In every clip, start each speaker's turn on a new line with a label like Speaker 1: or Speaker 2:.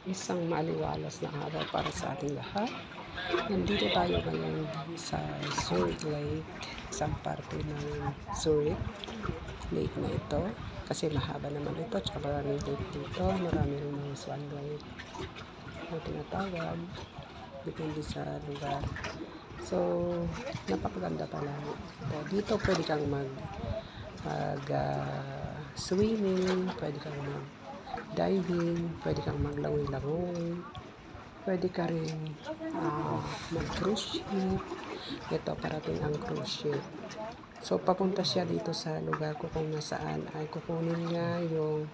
Speaker 1: Isang maliwalas na araw para sa ating lahat. Nandito tayo ngayon sa Zurich Lake, isang parte ng Zurich Lake na ito. Kasi mahaba naman ito, tsaka maraming lake dito. Marami rin mga swan lake na tinatawag. Depende sa lugar. So, napakaganda pala. Dito pwede kang swimming, pwede kang diving, pwede kang maglangoy-langoy, pwede ka rin mag-cruise ship. Ito, parating ang cruise ship. So, papunta siya dito sa lugar ko kung nasaan ay kukunin niya yung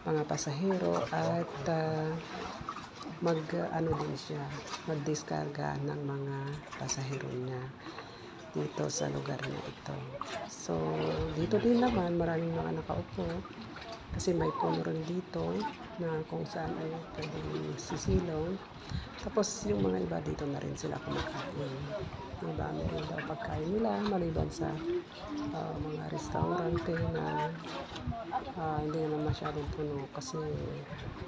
Speaker 1: mga pasahero at din siya, mag-diskarga ng mga pasahero niya dito sa lugar na ito. So, dito din naman maraming mga nakaupo kasi may puno rin dito na kung saan ay pwedeng sisilong. Tapos yung mga iba dito na rin sila kumakain. Madami rin daw pagkain nila maliban sa mga restaurante na hindi naman masyadong puno kasi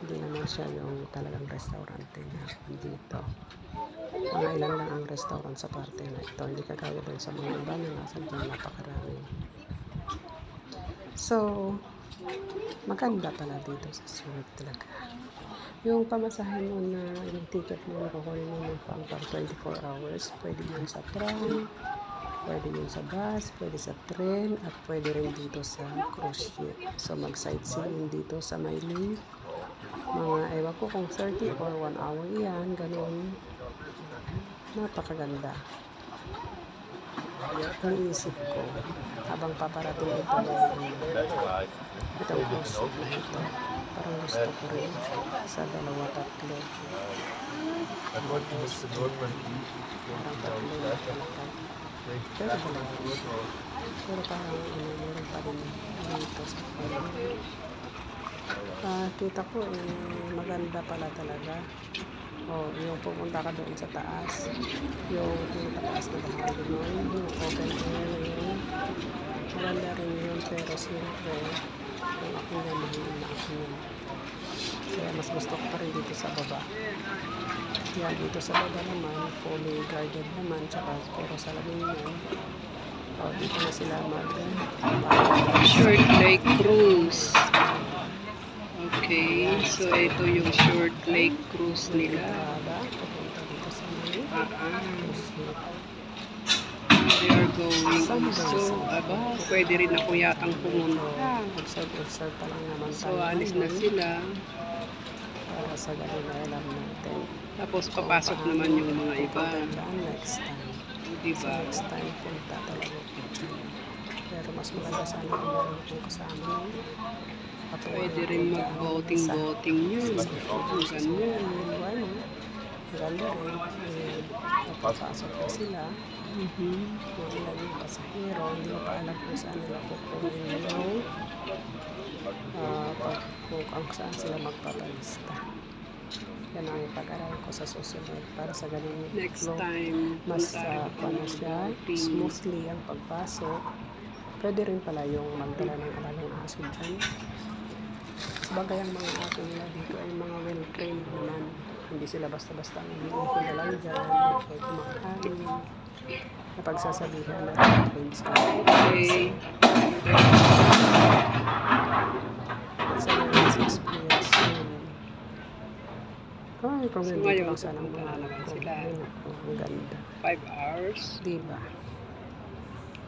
Speaker 1: hindi naman siya yung talagang restaurante na dito. Mga ilan lang ang restaurant sa parte na ito. Hindi kagaya doon sa mga iba na nasa dyan napakarami. So, maganda pala dito sa Zurich talaga. Yung pamasahe mo na yung ticket mo nakukunin mo ng pang 24 hours, pwede yun sa tram, pwede yun sa bus, pwede sa tren, at pwede rin dito sa cruise ship. So, mag-sightseeing dito sa may lake. Mga ewan ko kung 30 or 1 hour yan, ganun. Napakaganda. Iniisip ko, habang paparating itong cruise ship na ito, parang gusto ko rin sa 2-3. Parang 3 na talaga. Pero parang meron pa rin dito sa kita ko maganda pala talaga. Yung pupunta ka doon sa taas, yung pinakataas na bahagi doon, yung open air na yun, maganda rin yun, pero siyempre kung ako naman na ako yun, kaya mas gusto ko pa rin dito sa baba. Kaya dito sa baba naman fully guarded naman, tsaka puro salamin yun. Dito na sila
Speaker 2: Short Lake Cruise. Okay, so ito yung Short Lake Cruise nila. They are going. So, pwede rin ako yatang pumunta.
Speaker 1: Observe pa lang naman.
Speaker 2: So, alis na sila.
Speaker 1: Para sa ganun na alam natin.
Speaker 2: Tapos, papasok naman yung mga iba.
Speaker 1: Next time.
Speaker 2: Diba?
Speaker 1: So, next time, punta talaga. Pero mas maganda sana kung meron akong kasama.
Speaker 2: Pwede rin mag-boating yun. Ganyan.
Speaker 1: Maganda rin. Papasok na sila. Yung ilan yung pasahero. Hindi ko pa alam kung saan nila kukunin yung kung saan sila magpapalista. Yan ang pag-aral ko sa susunod para sa ganun
Speaker 2: next time
Speaker 1: mas paano siya smoothly ang pagpasok. Pwede rin pala yung magdala ng alagang aso dyan. Sabagay ang mga aso nila dito ay mga well-trained naman. Hindi sila basta-basta ang umiihi na lang dyan kaya kumakain. Napagsasabihan na trained sila.
Speaker 2: Okay.
Speaker 1: Sa mga experience yun. Kung
Speaker 2: So,
Speaker 1: nandito lang sana ang mga anak ko.
Speaker 2: sila.
Speaker 1: Ang ganda.
Speaker 2: 5 hours?
Speaker 1: Diba?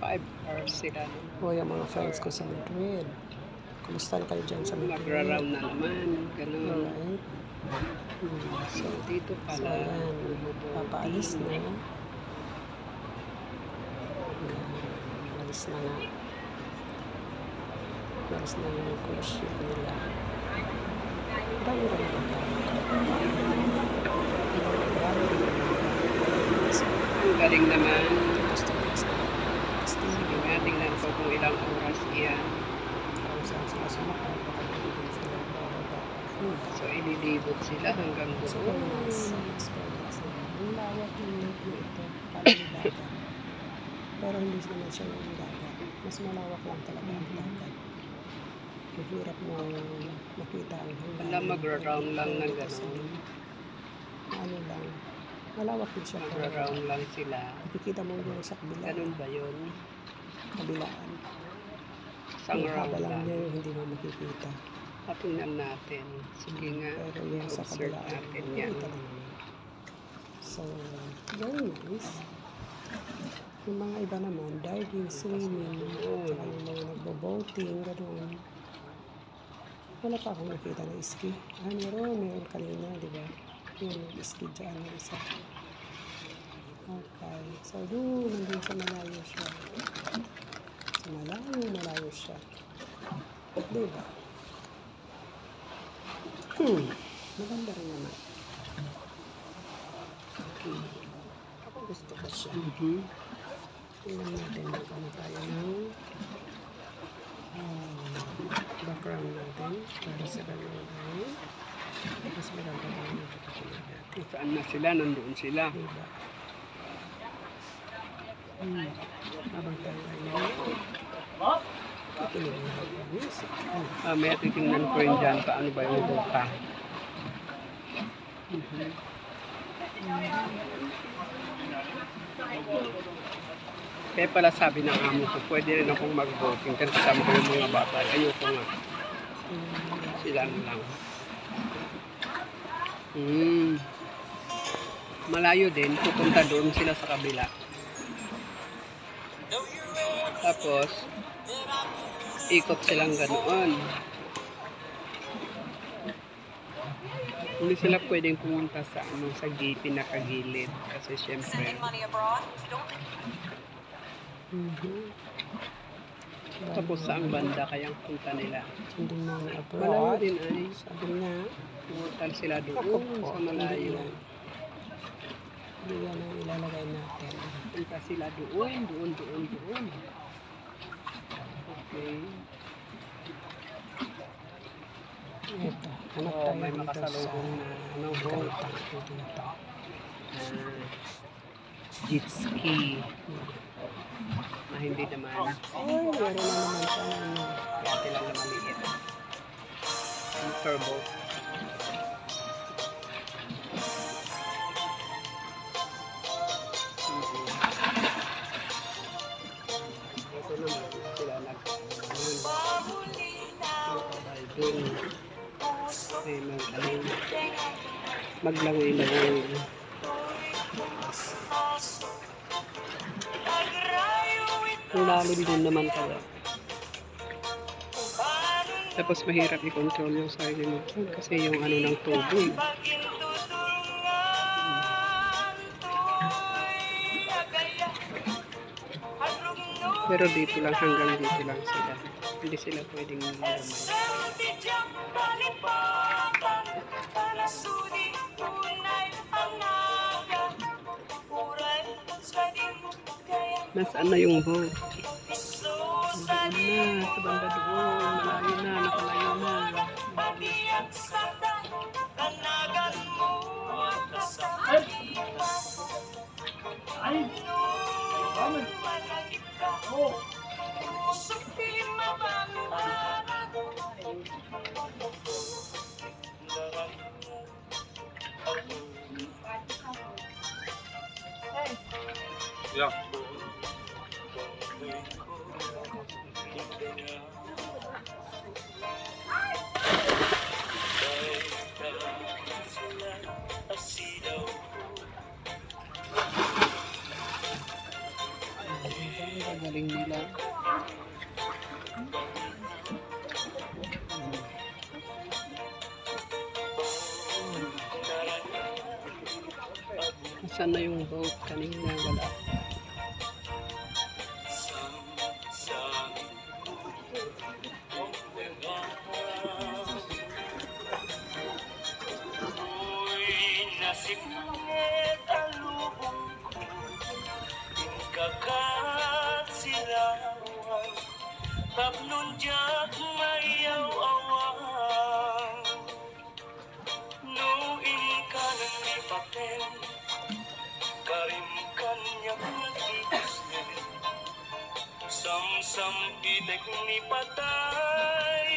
Speaker 2: 5 hours sila.
Speaker 1: Yung mga friends ko sa Madrid. Kumusta na kayo dyan sa Madrid?
Speaker 2: Magra-round na naman. Ganun.
Speaker 1: Alright.
Speaker 2: So, dito pala.
Speaker 1: So, ayan. Papaalis na. Alis na nga. Alis na yung cruise ship nila. Marami rin naman
Speaker 2: Ang galing naman.
Speaker 1: gusto ko sa
Speaker 2: Sige nga, tingnan ko kung ilang oras iyan.
Speaker 1: kung saan sila sumakay.
Speaker 2: So, ililibot sila hanggang
Speaker 1: So,
Speaker 2: doon.
Speaker 1: nice experience nila. Ang lawak ng lake na ito. Parang dagat. Pero hindi naman siya yung dagat. Mas malawak lang talaga ang dagat. mahirap mo makita ang hangganan.
Speaker 2: Wala, magra-round lang na
Speaker 1: Dito sa
Speaker 2: gano'n.
Speaker 1: ano lang, malawak din siya.
Speaker 2: Magra-round lang sila.
Speaker 1: Makikita mo yung sa kabila,
Speaker 2: Ganun ba yun?
Speaker 1: kabilaan.
Speaker 2: Isang
Speaker 1: Yung haba
Speaker 2: round
Speaker 1: lang
Speaker 2: lang.
Speaker 1: niya yung hindi mo makikita.
Speaker 2: Patingnan natin. Sige nga.
Speaker 1: Pero yung sa
Speaker 2: Observe
Speaker 1: kabilaan,
Speaker 2: natin yan.
Speaker 1: makikita din naman. So, very nice. Yung mga iba naman, diving, swimming, tsaka yung mga nagbo-boating, gano'n. Wala pa akong nakita na ski. Meron kanina, di ba? Yung ski dyan na isa. Okay. So, nandun sa malayo siya. Sa malayo siya. Di ba? Maganda rin naman. Okay. Ako gusto ko siya. Tingnan natin magkano tayo ng background natin para sa gano'n ay mas maganda naman yung pagkakinig natin.
Speaker 2: Saan na sila? Nandoon sila.
Speaker 1: Diba? Habang tayo ay nanonood, kikinig na ako ng music.
Speaker 2: May titingnan ko rin dyan paano ba yung buka. Kaya pala sabi ng amo ko, pwede rin akong mag-voting kasi kasama ko yung mga bata. Ayoko nga. Sila na lang. Malayo din, pupunta doon sila sa kabila. Tapos, ikot silang ganoon. Hindi sila pwedeng pumunta sa sa pinakagilid kasi syempre tapos saan banda kayang punta nila.
Speaker 1: Hindi na
Speaker 2: Malayo
Speaker 1: abroad.
Speaker 2: din ay
Speaker 1: Sabi niya,
Speaker 2: pumunta sila
Speaker 1: ako
Speaker 2: doon
Speaker 1: po,
Speaker 2: sa malayo.
Speaker 1: Hindi yan ang ilalagay natin.
Speaker 2: Punta sila doon. Okay.
Speaker 1: Ito, hanap tayo
Speaker 2: May
Speaker 1: dito
Speaker 2: makasalubong na
Speaker 1: kanta. Dito.
Speaker 2: Jet ski. Hindi naman.
Speaker 1: Meron na naman siya na
Speaker 2: Kaya sila na maliit. Motorboat. Ito naman sila nag-diving. May maglangoy-langoy. Ang lalim din naman pala. Tapos mahirap i-control yung sarili mo kasi yung ano ng tubo eh. Pero dito lang, hanggang dito lang sila. Hindi sila pwedeng lumay. Nasaan na yung boat? Doon na, sa banda doon. Malayo na, nakalayo na.
Speaker 3: Yeah.
Speaker 2: Ang galing nila. Saan na yung boat? Kanina wala.
Speaker 3: Nasipungit ang lubong ko, kakasilawan, tapnon diyak mayaw-awang. Nuin ka ng lipaten, karim kanyak nagtitisen, samsam idek ni patay.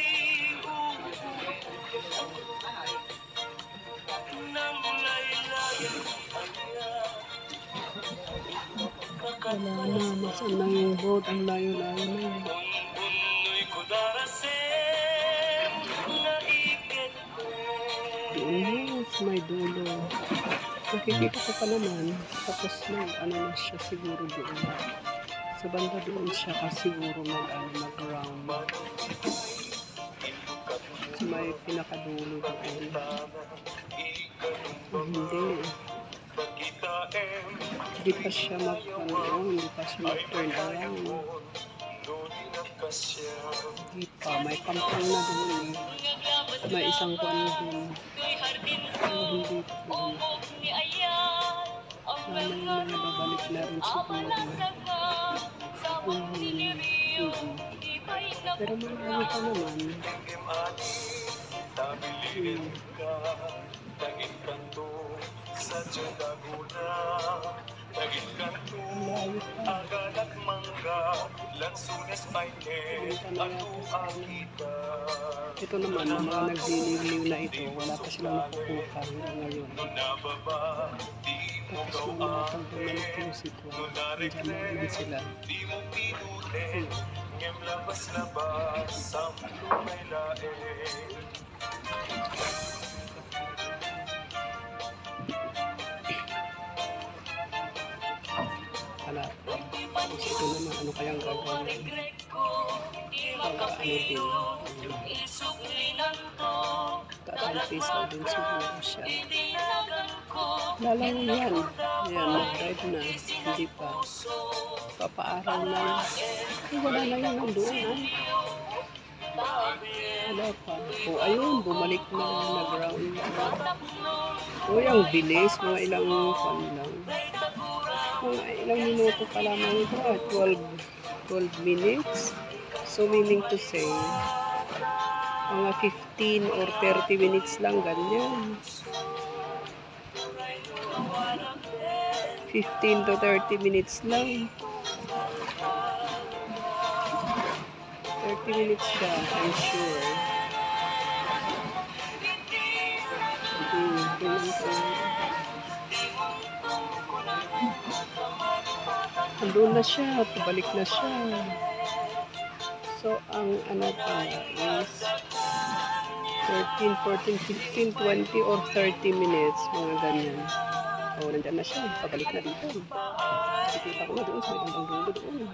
Speaker 1: Wala na, masan na yung boat, ang layo-layo na.
Speaker 3: Unbunoy ko darasin nga ikit
Speaker 1: Doon sa may dulo. Nakikita ko pa naman. Tapos ano na siya siguro doon. Sa banda doon siya kasi siguro mag-round. Sa may pinakadulo doon. Hindi. Hindi pa siya hindi pa siya mag-turn around. Hindi pa. May kampang na doon eh. May isang kwan doon. Pero hindi pa. Mamaya na babalik na rin siguro. Pero marami pa naman. Malayo pa. Ito naman, ang mga nagliliw na ito, wala pa silang nakukuha hanggang ngayon. Tapos mga bumalik yung sitwa. Diyan na naman sila. Hanap. Tapos ito naman, ano kayang gagawin? Ano din. Tatalpisaw din siguro siya. Lalayo yan. Yan, nag-drive na. Hindi pa. Papaaral na. Ay, wala na yun nandoon. Wala pa. O, ayun, bumalik na. Nag-round na. O, yung bilis. Mga ilang fan lang. Mga ilang minuto pa lamang ito. 12 minutes. So, meaning to say, mga 15 or 30 minutes lang, ganyan. 15 to 30 minutes lang. 30 minutes siya, I'm sure. Andun na siya, pabalik na siya. So, ang ano pa is 13, 14, 15, 20 or 30 minutes, mga ganyan. O, nandyan na siya. Pabalik na dito. Nakikita ko na doon sa may bandang dulo doon.